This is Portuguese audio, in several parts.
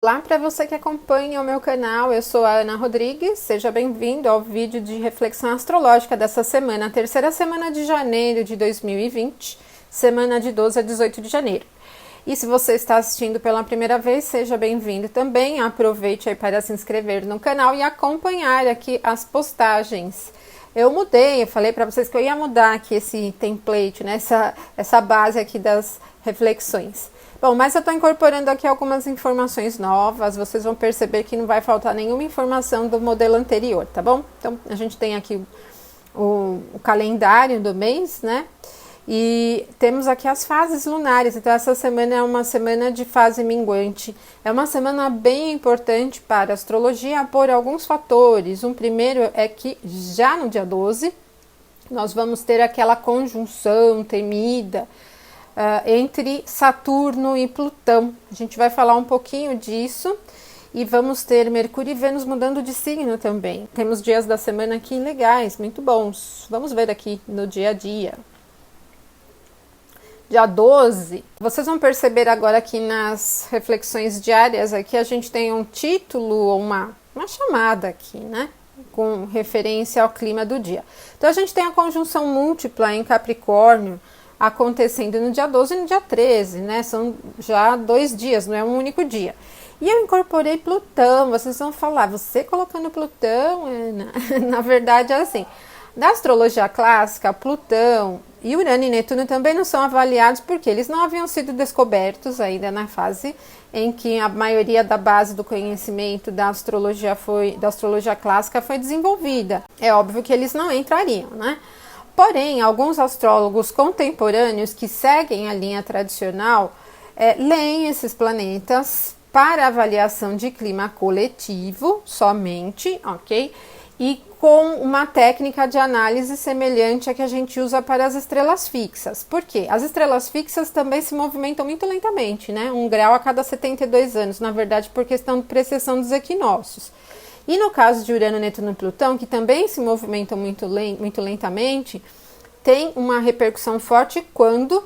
Olá para você que acompanha o meu canal, eu sou a Ana Rodrigues, seja bem-vindo ao vídeo de reflexão astrológica dessa semana, a terceira semana de janeiro de 2020, semana de 12 a 18 de janeiro. E se você está assistindo pela primeira vez, seja bem-vindo também, aproveite aí para se inscrever no canal e acompanhar aqui as postagens. Eu falei para vocês que eu ia mudar aqui esse template, né, essa base aqui das reflexões. Bom, mas eu estou incorporando aqui algumas informações novas, vocês vão perceber que não vai faltar nenhuma informação do modelo anterior, tá bom? Então, a gente tem aqui o calendário do mês, né? E temos aqui as fases lunares, então essa semana é uma semana de fase minguante. É uma semana bem importante para a astrologia por alguns fatores. Um primeiro é que já no dia 12, nós vamos ter aquela conjunção temida entre Saturno e Plutão. A gente vai falar um pouquinho disso e vamos ter Mercúrio e Vênus mudando de signo também. Temos dias da semana aqui legais, muito bons. Vamos ver aqui no dia a dia. Dia 12, vocês vão perceber agora aqui nas reflexões diárias, aqui a gente tem um título ou uma chamada aqui, né? Com referência ao clima do dia. Então a gente tem a conjunção múltipla em Capricórnio, acontecendo no dia 12 e no dia 13, né? São já 2 dias, não é um único dia. E eu incorporei Plutão, vocês vão falar, você colocando Plutão, Ana? Na verdade é assim, da astrologia clássica, Plutão e Urano e Netuno também não são avaliados porque eles não haviam sido descobertos ainda na fase em que a maioria da base do conhecimento da astrologia clássica foi desenvolvida. É óbvio que eles não entrariam, né? Porém, alguns astrólogos contemporâneos que seguem a linha tradicional leem esses planetas para avaliação de clima coletivo somente, ok? E com uma técnica de análise semelhante à que a gente usa para as estrelas fixas. Por quê? As estrelas fixas também se movimentam muito lentamente, né? 1 grau a cada 72 anos, na verdade, por questão de precessão dos equinócios. E no caso de Urano, Netuno e Plutão, que também se movimentam muito lentamente, tem uma repercussão forte quando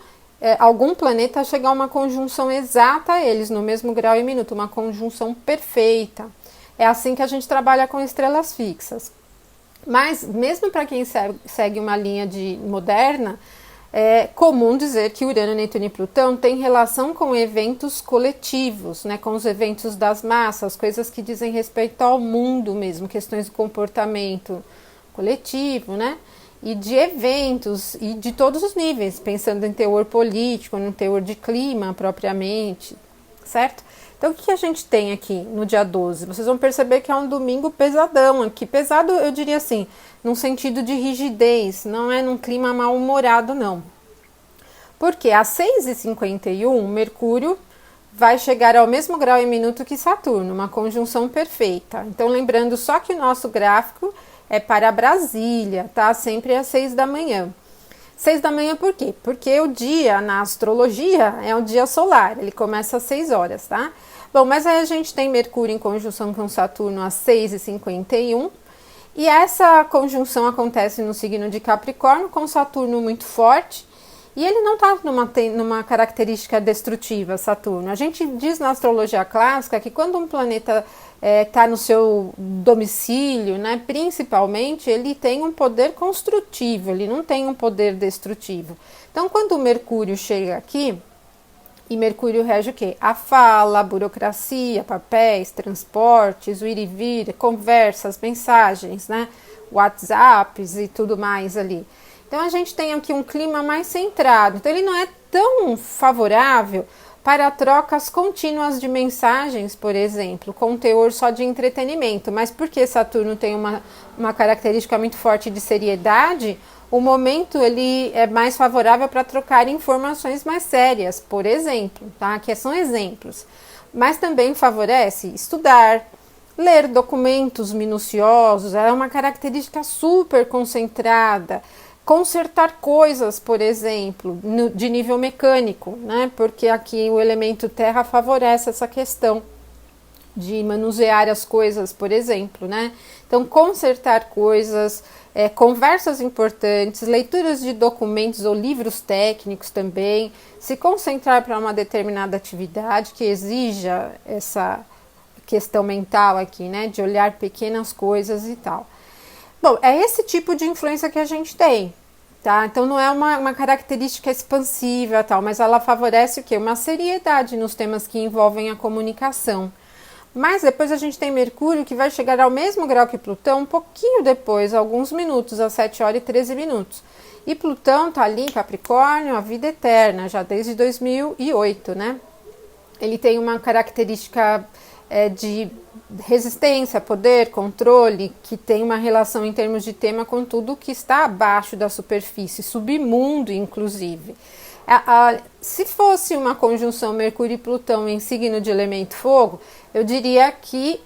algum planeta chegar a uma conjunção exata a eles, no mesmo grau e minuto, uma conjunção perfeita. É assim que a gente trabalha com estrelas fixas. Mas, mesmo para quem segue uma linha moderna, é comum dizer que Urano, Netuno e Plutão têm relação com eventos coletivos, né, com os eventos das massas, coisas que dizem respeito ao mundo mesmo, questões de comportamento coletivo, né, e de eventos e de todos os níveis, pensando em teor político, no teor de clima propriamente, certo? Então, o que a gente tem aqui no dia 12? Vocês vão perceber que é um domingo pesadão aqui. Pesado, eu diria assim, num sentido de rigidez, não é num clima mal-humorado, não. Porque às 6h51, Mercúrio vai chegar ao mesmo grau e minuto que Saturno, uma conjunção perfeita. Então, lembrando só que o nosso gráfico é para Brasília, tá? Sempre às 6 da manhã. 6 da manhã por quê? Porque o dia na astrologia é um dia solar, ele começa às 6 horas, tá? Bom, mas aí a gente tem Mercúrio em conjunção com Saturno às 6h51 e essa conjunção acontece no signo de Capricórnio com Saturno muito forte e ele não está numa característica destrutiva, Saturno. A gente diz na astrologia clássica que quando um planeta está no seu domicílio, né, principalmente, ele tem um poder construtivo, ele não tem um poder destrutivo. Então, quando o Mercúrio chega aqui, e Mercúrio rege o quê? A fala, a burocracia, papéis, transportes, o ir e vir, conversas, mensagens, né, WhatsApps e tudo mais ali. Então, a gente tem aqui um clima mais centrado. Então, ele não é tão favorável para trocas contínuas de mensagens, por exemplo, com teor só de entretenimento. Mas porque Saturno tem uma característica muito forte de seriedade, o momento ele é mais favorável para trocar informações mais sérias, por exemplo, tá? Aqui são exemplos. Mas também favorece estudar, ler documentos minuciosos, é uma característica super concentrada, consertar coisas, por exemplo, de nível mecânico, né? Porque aqui o elemento terra favorece essa questão de manusear as coisas, por exemplo, né? Então, consertar coisas, conversas importantes, leituras de documentos ou livros técnicos também, se concentrar para uma determinada atividade que exija questão mental aqui, né? De olhar pequenas coisas e tal. Bom, é esse tipo de influência que a gente tem, tá? Então não é uma característica expansiva tal, mas ela favorece o quê? Uma seriedade nos temas que envolvem a comunicação. Mas depois a gente tem Mercúrio que vai chegar ao mesmo grau que Plutão um pouquinho depois, alguns minutos, às 7 horas e 13 minutos. E Plutão tá ali em Capricórnio, a vida eterna, já desde 2008, né? Ele tem uma característica de resistência, poder, controle, que tem uma relação em termos de tema com tudo que está abaixo da superfície, submundo inclusive. Se fosse uma conjunção Mercúrio e Plutão em signo de elemento fogo, eu diria que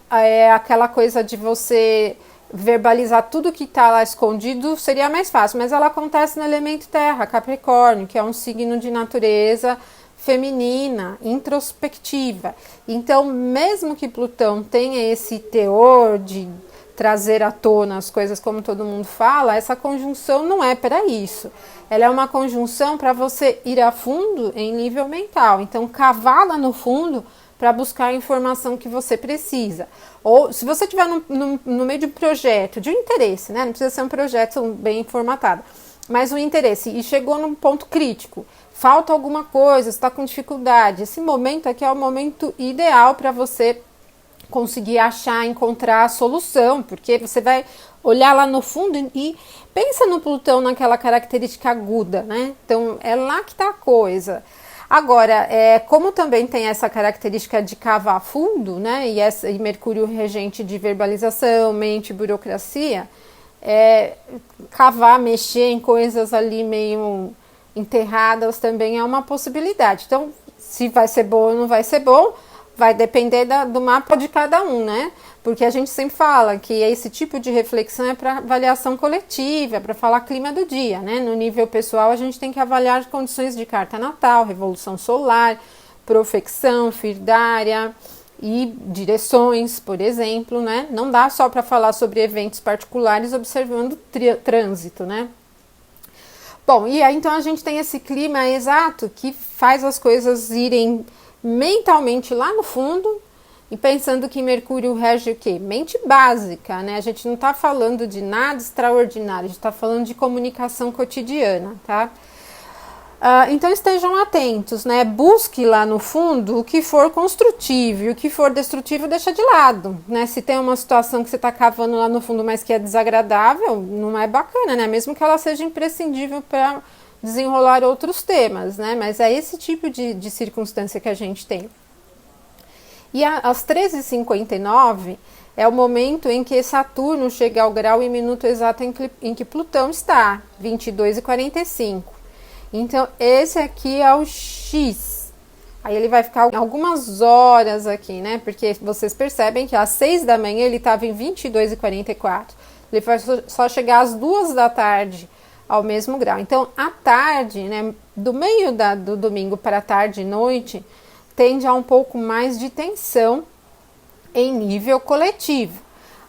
aquela coisa de você verbalizar tudo que está lá escondido seria mais fácil, mas ela acontece no elemento terra, Capricórnio, que é um signo de natureza feminina, introspectiva. Então, mesmo que Plutão tenha esse teor de trazer à tona as coisas como todo mundo fala, essa conjunção não é para isso. Ela é uma conjunção para você ir a fundo em nível mental. Então, cavar lá no fundo para buscar a informação que você precisa. Ou se você estiver no meio de um projeto, de um interesse, né? Não precisa ser um projeto bem formatado, mas um interesse, e chegou num ponto crítico, falta alguma coisa, está com dificuldade. Esse momento aqui é o momento ideal para você conseguir achar, encontrar a solução, porque você vai olhar lá no fundo e pensa no Plutão naquela característica aguda, né? Então é lá que está a coisa. Agora, como também tem essa característica de cavar fundo, né? E Mercúrio regente de verbalização, mente, burocracia, cavar, mexer em coisas ali meio enterradas também é uma possibilidade. Então, se vai ser bom ou não vai ser bom, vai depender do mapa de cada um, né? Porque a gente sempre fala que esse tipo de reflexão é para avaliação coletiva, para falar clima do dia, né? No nível pessoal, a gente tem que avaliar as condições de carta natal, revolução solar, profecção, firdária e direções, por exemplo, né? Não dá só para falar sobre eventos particulares observando trânsito, né? Bom, e aí então a gente tem esse clima exato que faz as coisas irem mentalmente lá no fundo e pensando que Mercúrio rege o quê? Mente básica, né? A gente não está falando de nada extraordinário, a gente está falando de comunicação cotidiana, tá? Então estejam atentos, né? Busque lá no fundo o que for construtivo e o que for destrutivo deixa de lado, né? Se tem uma situação que você está cavando lá no fundo, mas que é desagradável, não é bacana, né? Mesmo que ela seja imprescindível para desenrolar outros temas, né? Mas é esse tipo de circunstância que a gente tem. E às 13h59 é o momento em que Saturno chega ao grau e minuto exato em que Plutão está, 22h45. Então, esse aqui é o X. Aí ele vai ficar algumas horas aqui, né? Porque vocês percebem que às 6 da manhã ele estava em 22h44. Ele vai só chegar às 2 da tarde ao mesmo grau. Então, à tarde, né? Do meio do domingo para a tarde e noite, tende a um pouco mais de tensão em nível coletivo.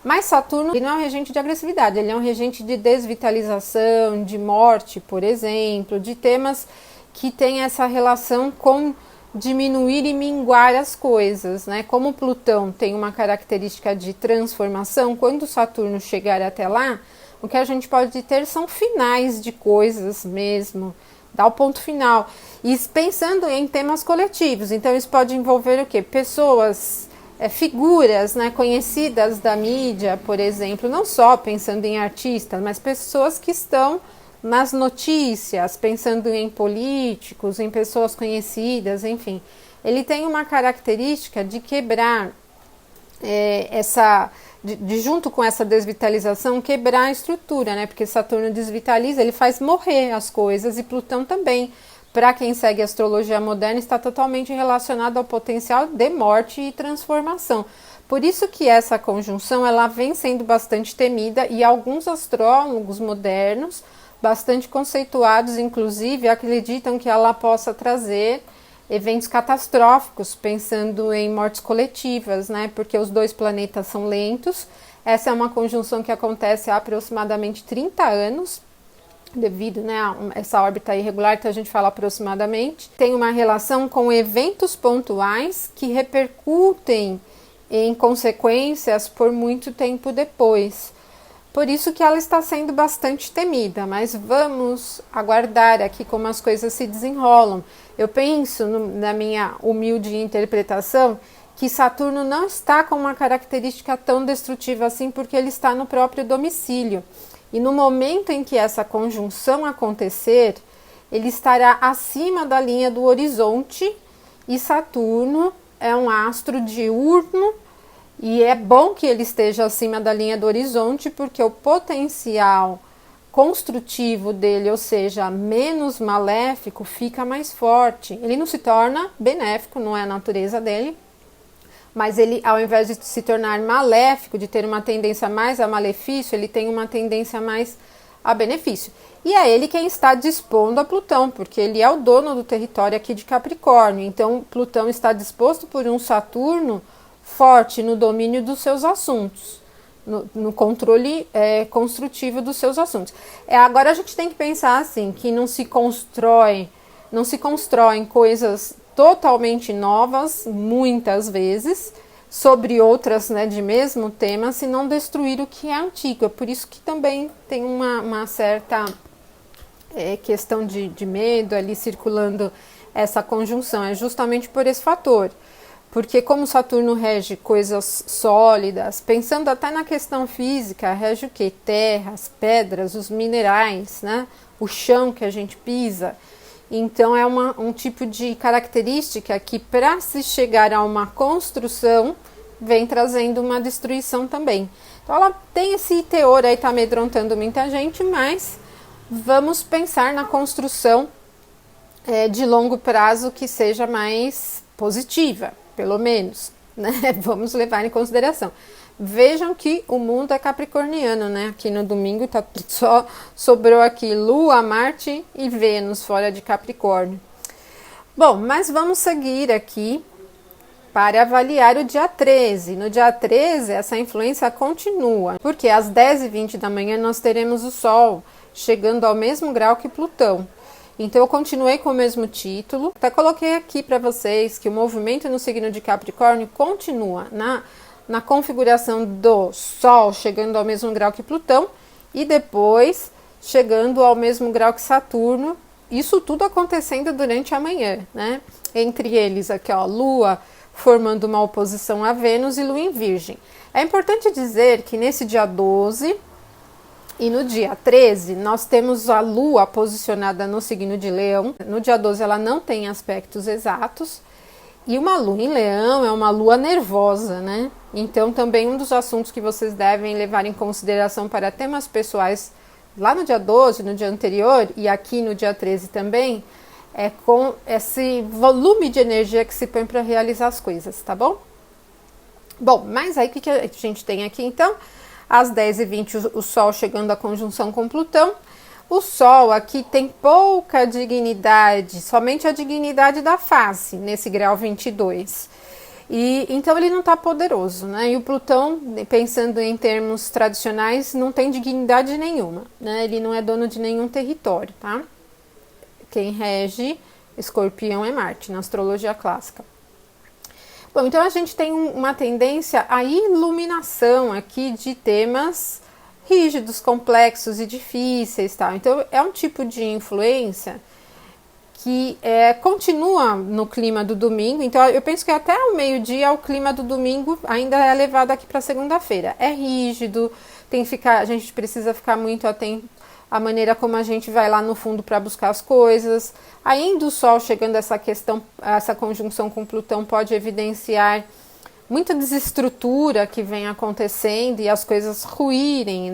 Mas Saturno, ele não é um regente de agressividade, ele é um regente de desvitalização, de morte, por exemplo, de temas que têm essa relação com diminuir e minguar as coisas, né? Como Plutão tem uma característica de transformação, quando Saturno chegar até lá, o que a gente pode ter são finais de coisas mesmo, dá o ponto final. E pensando em temas coletivos, então isso pode envolver o quê? Pessoas, figuras, né, conhecidas da mídia, por exemplo, não só pensando em artistas, mas pessoas que estão nas notícias, pensando em políticos, em pessoas conhecidas, enfim. Ele tem uma característica de quebrar junto com essa desvitalização, quebrar a estrutura, né? Porque Saturno desvitaliza, ele faz morrer as coisas, e Plutão também, para quem segue a astrologia moderna, está totalmente relacionado ao potencial de morte e transformação. Por isso que essa conjunção ela vem sendo bastante temida, e alguns astrólogos modernos, bastante conceituados, inclusive, acreditam que ela possa trazer eventos catastróficos, pensando em mortes coletivas, né? Porque os dois planetas são lentos. Essa é uma conjunção que acontece há aproximadamente 30 anos, devido, né, a essa órbita irregular, então a gente fala aproximadamente. Tem uma relação com eventos pontuais que repercutem em consequências por muito tempo depois. Por isso que ela está sendo bastante temida, mas vamos aguardar aqui como as coisas se desenrolam. Eu penso, na minha humilde interpretação, que Saturno não está com uma característica tão destrutiva assim, porque ele está no próprio domicílio. E no momento em que essa conjunção acontecer, ele estará acima da linha do horizonte, e Saturno é um astro diurno, e é bom que ele esteja acima da linha do horizonte, porque o potencial construtivo dele, ou seja, menos maléfico, fica mais forte. Ele não se torna benéfico, não é a natureza dele, mas ele, ao invés de se tornar maléfico, de ter uma tendência mais a malefício, ele tem uma tendência mais a benefício. E é ele quem está dispondo a Plutão, porque ele é o dono do território aqui de Capricórnio. Então, Plutão está disposto por um Saturno forte no domínio dos seus assuntos, no controle construtivo dos seus assuntos. Agora a gente tem que pensar assim, que não se constroem coisas totalmente novas, muitas vezes, sobre outras, né, de mesmo tema, se não destruir o que é antigo. É por isso que também tem uma certa questão de medo ali circulando essa conjunção, é justamente por esse fator. Porque como Saturno rege coisas sólidas, pensando até na questão física, rege o quê? Terras, pedras, os minerais, né? O chão que a gente pisa. Então é um tipo de característica que, para se chegar a uma construção, vem trazendo uma destruição também. Então ela tem esse teor aí, tá amedrontando muita gente, mas vamos pensar na construção de longo prazo que seja mais positiva. Pelo menos, né? Vamos levar em consideração. Vejam que o mundo é capricorniano, né? Aqui no domingo só sobrou aqui Lua, Marte e Vênus fora de Capricórnio. Bom, mas vamos seguir aqui para avaliar o dia 13. No dia 13, essa influência continua, porque às 10h20 da manhã nós teremos o Sol chegando ao mesmo grau que Plutão. Então eu continuei com o mesmo título, até coloquei aqui para vocês que o movimento no signo de Capricórnio continua na configuração do Sol chegando ao mesmo grau que Plutão e depois chegando ao mesmo grau que Saturno, isso tudo acontecendo durante a manhã, né? Entre eles aqui, ó, Lua formando uma oposição a Vênus e Lua em Virgem. É importante dizer que nesse dia 12... e no dia 13, nós temos a Lua posicionada no signo de Leão. No dia 12, ela não tem aspectos exatos. E uma Lua em Leão é uma Lua nervosa, né? Então, também um dos assuntos que vocês devem levar em consideração para temas pessoais lá no dia 12, no dia anterior, e aqui no dia 13 também, é com esse volume de energia que se põe para realizar as coisas, tá bom? Bom, mas aí o que a gente tem aqui, então? Às 10h20, o Sol chegando à conjunção com Plutão. O Sol aqui tem pouca dignidade, somente a dignidade da face, nesse grau 22. E então ele não está poderoso, né? E o Plutão, pensando em termos tradicionais, não tem dignidade nenhuma, né? Ele não é dono de nenhum território, tá? Quem rege Escorpião é Marte, na astrologia clássica. Bom, então a gente tem uma tendência à iluminação aqui de temas rígidos, complexos e difíceis, tá? Então é um tipo de influência que continua no clima do domingo. Então eu penso que até o meio-dia o clima do domingo ainda é levado aqui para segunda-feira. É rígido, a gente precisa ficar muito atento à maneira como a gente vai lá no fundo para buscar as coisas. Ainda o Sol chegando essa conjunção com Plutão pode evidenciar muita desestrutura que vem acontecendo e as coisas ruírem.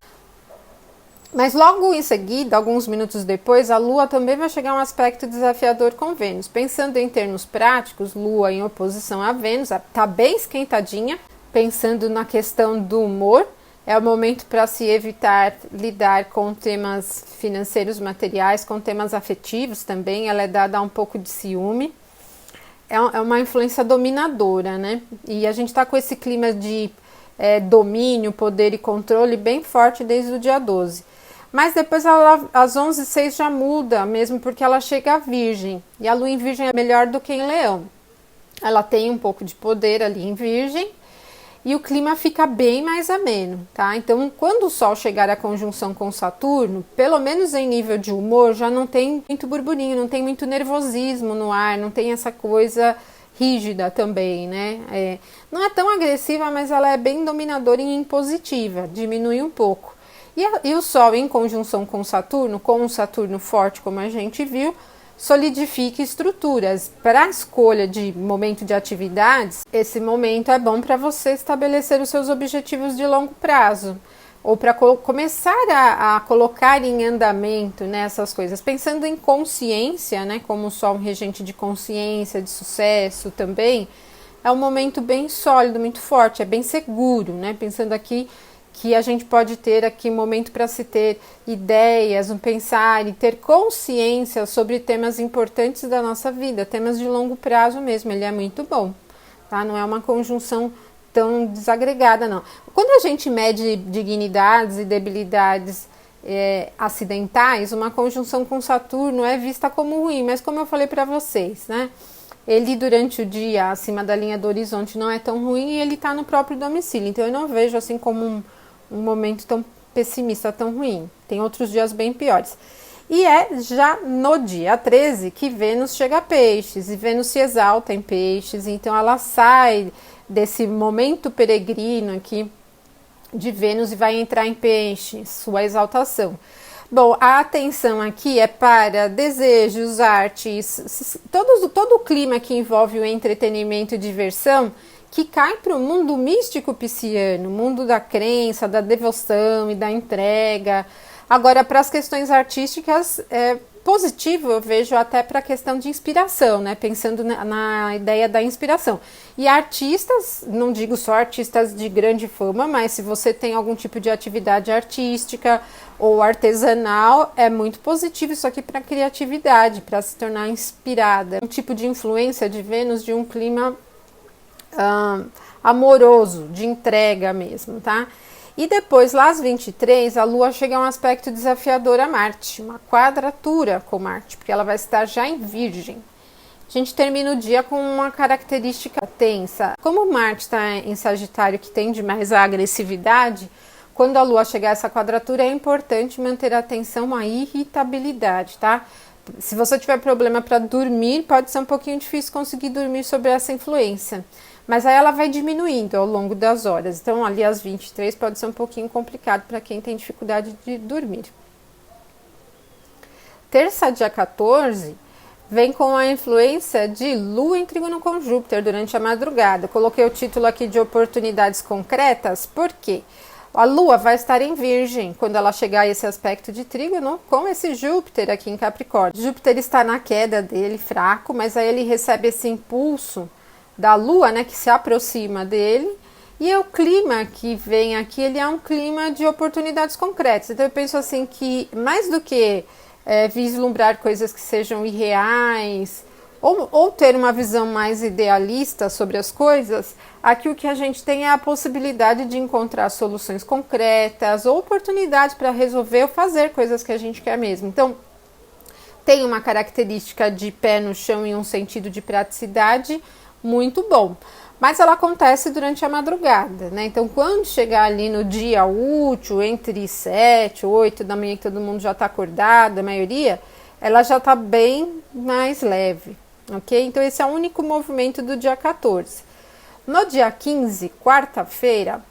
Mas logo em seguida, alguns minutos depois, a Lua também vai chegar a um aspecto desafiador com Vênus. Pensando em termos práticos, Lua em oposição a Vênus, está bem esquentadinha. Pensando na questão do humor, é o momento para se evitar lidar com temas financeiros, materiais, com temas afetivos também. Ela é dada a um pouco de ciúme. É uma influência dominadora, né? E a gente está com esse clima de domínio, poder e controle bem forte desde o dia 12. Mas depois, às 11h06 já muda, mesmo porque ela chega a Virgem. E a Lua em Virgem é melhor do que em Leão. Ela tem um pouco de poder ali em Virgem. e o clima fica bem mais ameno, tá? Então, quando o Sol chegar à conjunção com Saturno, pelo menos em nível de humor, já não tem muito burburinho, não tem muito nervosismo no ar, não tem essa coisa rígida também, né? Não é tão agressiva, mas ela é bem dominadora e impositiva, diminui um pouco. E o Sol em conjunção com um Saturno forte, como a gente viu, solidifica estruturas. Para a escolha de momento de atividades, esse momento é bom para você estabelecer os seus objetivos de longo prazo, ou para começar a colocar em andamento, né, essas coisas, pensando em consciência, né, como o Sol regente de consciência, de sucesso também, é um momento bem sólido, muito forte, é bem seguro, né, pensando aqui que a gente pode ter aqui um momento para se ter ideias, um pensar e ter consciência sobre temas importantes da nossa vida, temas de longo prazo mesmo, ele é muito bom, tá? Não é uma conjunção tão desagregada, não. Quando a gente mede dignidades e debilidades acidentais, uma conjunção com Saturno é vista como ruim, mas como eu falei para vocês, né? Ele durante o dia acima da linha do horizonte não é tão ruim e ele está no próprio domicílio, então eu não vejo assim como um momento tão pessimista, tão ruim. Tem outros dias bem piores. E é já no dia 13 que Vênus chega a Peixes, e Vênus se exalta em Peixes, então ela sai desse momento peregrino aqui de Vênus e vai entrar em Peixes, sua exaltação. Bom, a atenção aqui é para desejos, artes, todo o clima que envolve o entretenimento e diversão, que cai para o mundo místico pisciano, mundo da crença, da devoção e da entrega. Agora, para as questões artísticas, é positivo, eu vejo até para a questão de inspiração, né? Pensando na ideia da inspiração. E artistas, não digo só artistas de grande fama, mas se você tem algum tipo de atividade artística ou artesanal, é muito positivo isso aqui para a criatividade, para se tornar inspirada. Um tipo de influência de Vênus, de um clima amoroso, de entrega mesmo, tá? E depois, lá às 23, a Lua chega a um aspecto desafiador a Marte, uma quadratura com Marte, porque ela vai estar já em Virgem. A gente termina o dia com uma característica tensa. Como Marte está em Sagitário, que tende mais à agressividade, quando a Lua chegar a essa quadratura, é importante manter a atenção à irritabilidade, tá? Se você tiver problema para dormir, pode ser um pouquinho difícil conseguir dormir sob essa influência. Mas aí ela vai diminuindo ao longo das horas. Então, ali às 23 pode ser um pouquinho complicado para quem tem dificuldade de dormir. Terça, dia 14, vem com a influência de Lua em trígono com Júpiter durante a madrugada. Eu coloquei o título aqui de oportunidades concretas, porque a Lua vai estar em Virgem quando ela chegar a esse aspecto de trígono com esse Júpiter aqui em Capricórnio. Júpiter está na queda dele, fraco, mas aí ele recebe esse impulso da Lua, né, que se aproxima dele, e o clima que vem aqui, ele é um clima de oportunidades concretas. Então eu penso assim que mais do que vislumbrar coisas que sejam irreais ou ter uma visão mais idealista sobre as coisas, aqui o que a gente tem é a possibilidade de encontrar soluções concretas ou oportunidades para resolver ou fazer coisas que a gente quer mesmo. Então tem uma característica de pé no chão e um sentido de praticidade muito bom, mas ela acontece durante a madrugada, né? Então, quando chegar ali no dia útil, entre 7 e 8 da manhã, que todo mundo já está acordado, a maioria, ela já está bem mais leve, ok? Então, esse é o único movimento do dia 14. No dia 15, quarta-feira,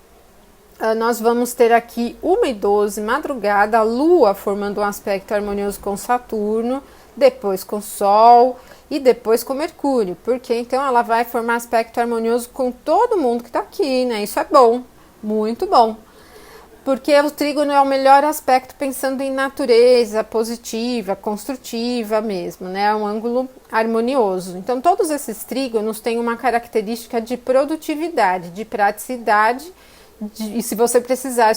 nós vamos ter aqui 1h12, madrugada, a Lua formando um aspecto harmonioso com Saturno, depois com Sol e depois com Mercúrio, porque então ela vai formar aspecto harmonioso com todo mundo que está aqui, né? Isso é bom, muito bom, porque o trígono é o melhor aspecto pensando em natureza positiva, construtiva mesmo, né? É um ângulo harmonioso. Então todos esses trígonos têm uma característica de produtividade, de praticidade, e se você precisar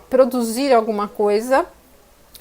produzir alguma coisa,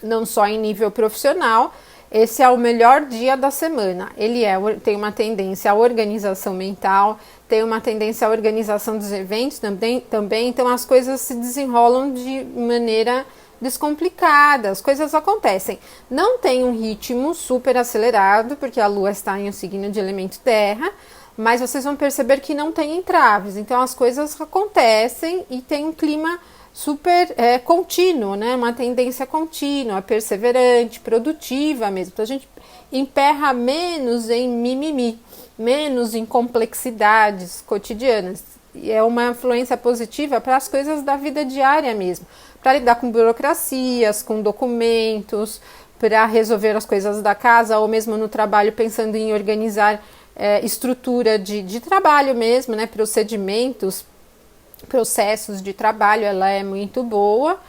não só em nível profissional, esse é o melhor dia da semana. Ele tem uma tendência à organização mental, tem uma tendência à organização dos eventos também, então as coisas se desenrolam de maneira descomplicada, as coisas acontecem. Não tem um ritmo super acelerado, porque a Lua está em um signo de elemento terra, mas vocês vão perceber que não tem entraves, então as coisas acontecem e tem um clima super contínuo, né? Uma tendência contínua, perseverante, produtiva mesmo. Então a gente emperra menos em mimimi, menos em complexidades cotidianas. E é uma influência positiva para as coisas da vida diária mesmo, para lidar com burocracias, com documentos, para resolver as coisas da casa ou mesmo no trabalho, pensando em organizar estrutura de trabalho mesmo, né? Procedimentos, processos de trabalho, ela é muito boa.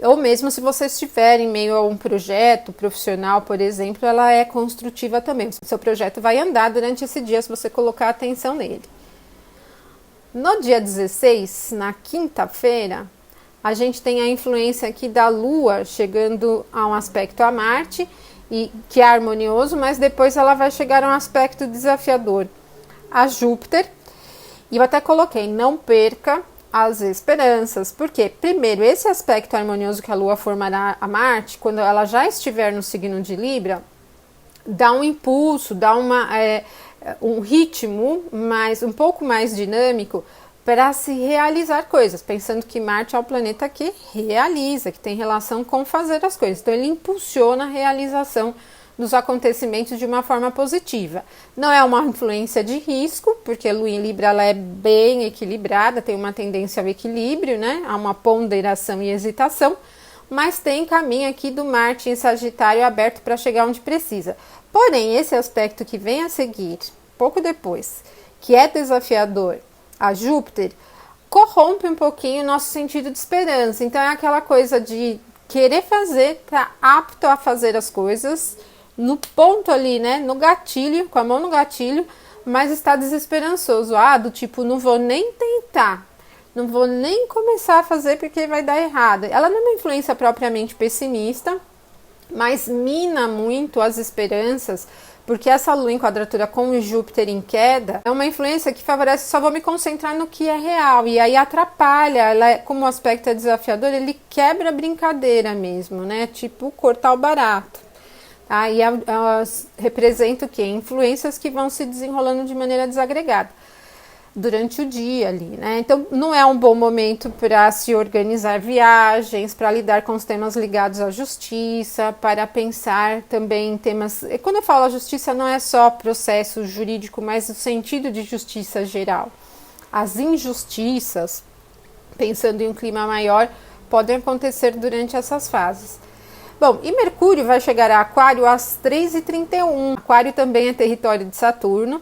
Ou mesmo se você estiver em meio a um projeto profissional, por exemplo, ela é construtiva também. O seu projeto vai andar durante esse dia se você colocar atenção nele. No dia 16, na quinta-feira, a gente tem a influência aqui da Lua chegando a um aspecto a Marte, e que é harmonioso, mas depois ela vai chegar a um aspecto desafiador a Júpiter. E eu até coloquei, não perca as esperanças, porque primeiro, esse aspecto harmonioso que a Lua formará a Marte, quando ela já estiver no signo de Libra, dá um impulso, dá um ritmo um pouco mais dinâmico para se realizar coisas, pensando que Marte é o planeta que realiza, que tem relação com fazer as coisas. Então ele impulsiona a realização dos acontecimentos de uma forma positiva. Não é uma influência de risco, porque a Lua em Libra ela é bem equilibrada, tem uma tendência ao equilíbrio, né? A uma ponderação e hesitação, mas tem caminho aqui do Marte em Sagitário aberto para chegar onde precisa. Porém, esse aspecto que vem a seguir, pouco depois, que é desafiador a Júpiter, corrompe um pouquinho o nosso sentido de esperança. Então é aquela coisa de querer fazer, tá apto a fazer as coisas, no ponto ali, né, no gatilho, com a mão no gatilho, mas está desesperançoso. Do tipo, não vou nem tentar, não vou nem começar a fazer porque vai dar errado. Ela não é uma influência propriamente pessimista, mas mina muito as esperanças, porque essa Lua em quadratura com o Júpiter em queda é uma influência que favorece, só vou me concentrar no que é real, e aí atrapalha, como o aspecto é desafiador, ele quebra a brincadeira mesmo, né, tipo cortar o barato. Aí representa o quê? Influências que vão se desenrolando de maneira desagregada durante o dia ali, né? Então não é um bom momento para se organizar viagens, para lidar com os temas ligados à justiça, para pensar também em temas. Quando eu falo a justiça, não é só processo jurídico, mas no sentido de justiça geral. As injustiças, pensando em um clima maior, podem acontecer durante essas fases. Bom, e Mercúrio vai chegar a Aquário às 3h31. Aquário também é território de Saturno.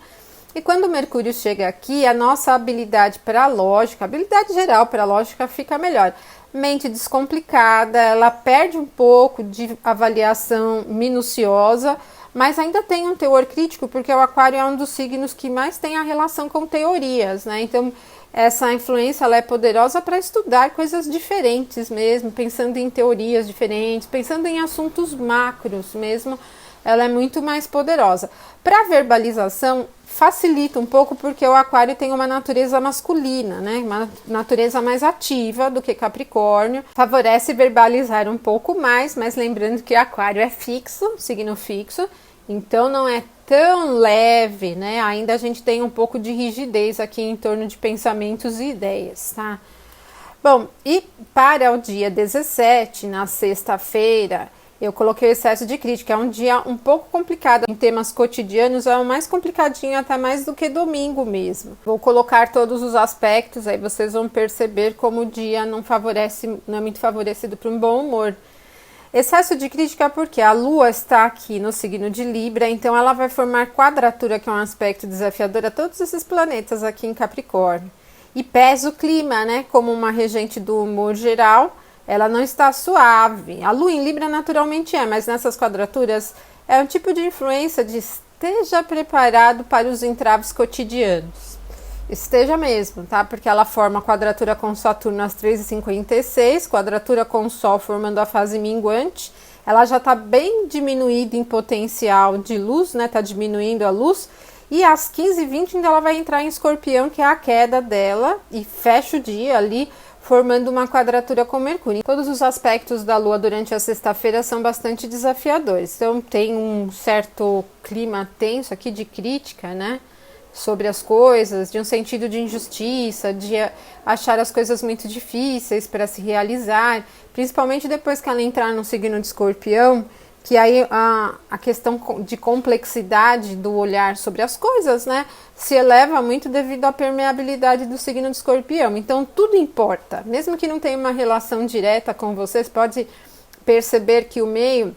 E quando Mercúrio chega aqui, a nossa habilidade para a lógica, a habilidade geral para a lógica fica melhor. Mente descomplicada, ela perde um pouco de avaliação minuciosa, mas ainda tem um teor crítico, porque o Aquário é um dos signos que mais tem a relação com teorias, né? Então, essa influência ela é poderosa para estudar coisas diferentes mesmo, pensando em teorias diferentes, pensando em assuntos macros mesmo, ela é muito mais poderosa. Para verbalização, facilita um pouco, porque o Aquário tem uma natureza masculina, né? Uma natureza mais ativa do que Capricórnio, favorece verbalizar um pouco mais, mas lembrando que Aquário é fixo, signo fixo, então não é tão leve, né? Ainda a gente tem um pouco de rigidez aqui em torno de pensamentos e ideias, tá? Bom, e para o dia 17, na sexta-feira, eu coloquei o excesso de crítica. É um dia um pouco complicado em temas cotidianos, é o mais complicadinho até mais do que domingo mesmo. Vou colocar todos os aspectos, aí vocês vão perceber como o dia não é muito favorecido para um bom humor. Excesso de crítica porque a Lua está aqui no signo de Libra, então ela vai formar quadratura, que é um aspecto desafiador a todos esses planetas aqui em Capricórnio. E pesa o clima, né, como uma regente do humor geral, ela não está suave. A Lua em Libra naturalmente mas nessas quadraturas é um tipo de influência de esteja preparado para os entraves cotidianos. Esteja mesmo, tá? Porque ela forma quadratura com Saturno às 3h56, quadratura com o Sol formando a fase minguante. Ela já está bem diminuída em potencial de luz, né? Tá diminuindo a luz. E às 15h20 ainda ela vai entrar em Escorpião, que é a queda dela, e fecha o dia ali, formando uma quadratura com Mercúrio. Todos os aspectos da Lua durante a sexta-feira são bastante desafiadores. Então tem um certo clima tenso aqui de crítica, né? sobre as coisas, de um sentido de injustiça, de achar as coisas muito difíceis para se realizar, principalmente depois que ela entrar no signo de Escorpião, que aí a questão de complexidade do olhar sobre as coisas, né, se eleva muito devido à permeabilidade do signo de Escorpião. Então tudo importa, mesmo que não tenha uma relação direta com vocês, pode perceber que o meio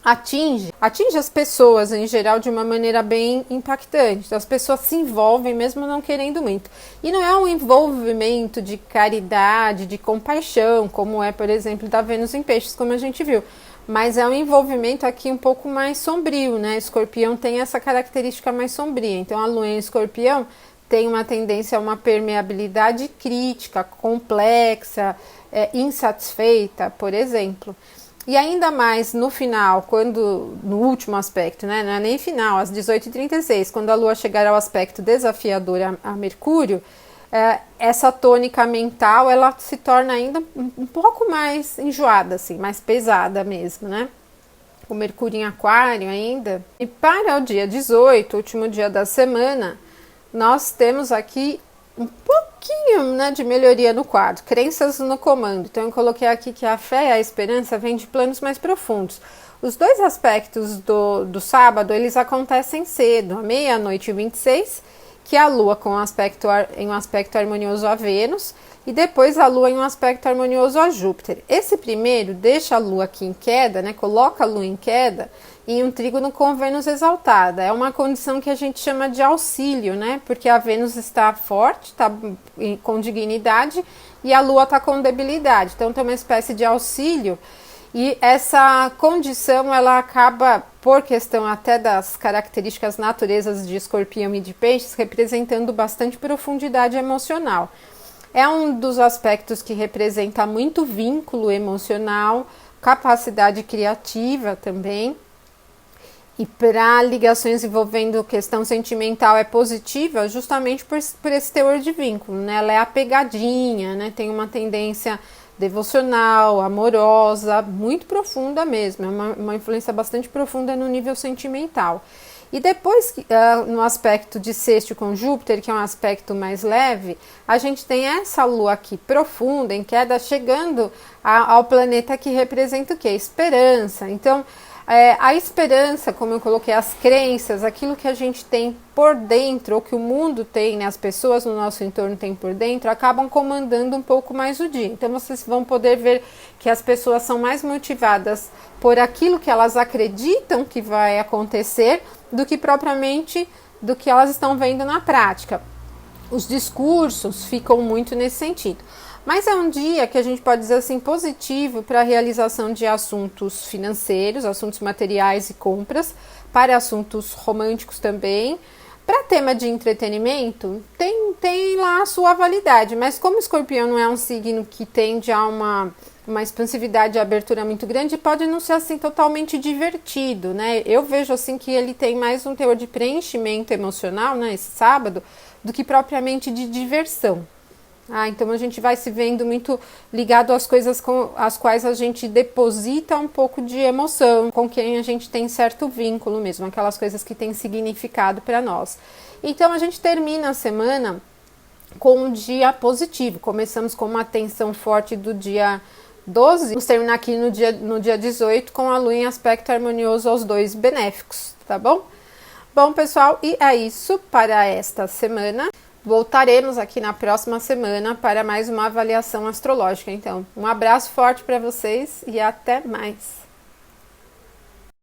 atinge as pessoas em geral de uma maneira bem impactante. Então, as pessoas se envolvem mesmo não querendo muito. E não é um envolvimento de caridade, de compaixão, como é, por exemplo, da Vênus em Peixes, como a gente viu. Mas é um envolvimento aqui um pouco mais sombrio, né? Escorpião tem essa característica mais sombria. Então, a Lua em Escorpião tem uma tendência a uma permeabilidade crítica, complexa, insatisfeita, por exemplo. E ainda mais no final, no último aspecto, né, não é nem final, às 18h36, quando a Lua chegar ao aspecto desafiador a Mercúrio, essa tônica mental, ela se torna ainda um pouco mais enjoada, assim, mais pesada mesmo, né? O Mercúrio em Aquário ainda. E para o dia 18, último dia da semana, nós temos aqui um pouquinho, né, de melhoria no quadro, crenças no comando. Então eu coloquei aqui que a fé e a esperança vêm de planos mais profundos. Os dois aspectos do sábado, eles acontecem cedo, à meia-noite e 26, que é a Lua em um aspecto harmonioso a Vênus, e depois a Lua em um aspecto harmonioso a Júpiter. Esse primeiro deixa a Lua aqui em queda, né, coloca a Lua em queda, em um trígono com Vênus exaltada. É uma condição que a gente chama de auxílio, né? Porque a Vênus está forte, está com dignidade, e a Lua está com debilidade. Então tem uma espécie de auxílio, e essa condição ela acaba, por questão até das características naturezas de Escorpião e de Peixes, representando bastante profundidade emocional. É um dos aspectos que representa muito vínculo emocional, capacidade criativa também. E para ligações envolvendo questão sentimental é positiva justamente por esse teor de vínculo, né? Ela é apegadinha, né? Tem uma tendência devocional, amorosa, muito profunda mesmo, é uma influência bastante profunda no nível sentimental. E depois, no aspecto de sexto com Júpiter, que é um aspecto mais leve, a gente tem essa Lua aqui profunda, em queda, chegando ao planeta que representa o quê? Esperança. Então, a esperança, como eu coloquei, as crenças, aquilo que a gente tem por dentro, ou que o mundo tem, né, as pessoas no nosso entorno têm por dentro, acabam comandando um pouco mais o dia. Então vocês vão poder ver que as pessoas são mais motivadas por aquilo que elas acreditam que vai acontecer do que propriamente do que elas estão vendo na prática. Os discursos ficam muito nesse sentido. Mas é um dia que a gente pode dizer assim positivo para a realização de assuntos financeiros, assuntos materiais e compras, para assuntos românticos também. Para tema de entretenimento, tem lá a sua validade, mas como Escorpião não é um signo que tende a uma expansividade e abertura muito grande, pode não ser assim totalmente divertido, né? Eu vejo assim que ele tem mais um teor de preenchimento emocional, né, esse sábado, do que propriamente de diversão. Então a gente vai se vendo muito ligado às coisas com as quais a gente deposita um pouco de emoção, com quem a gente tem certo vínculo mesmo, aquelas coisas que têm significado para nós. Então a gente termina a semana com um dia positivo. Começamos com uma tensão forte do dia 12, vamos terminar aqui no dia 18 com a Lua em aspecto harmonioso aos dois benéficos, tá bom? Bom, pessoal, e é isso para esta semana. Voltaremos aqui na próxima semana para mais uma avaliação astrológica. Então, um abraço forte para vocês e até mais!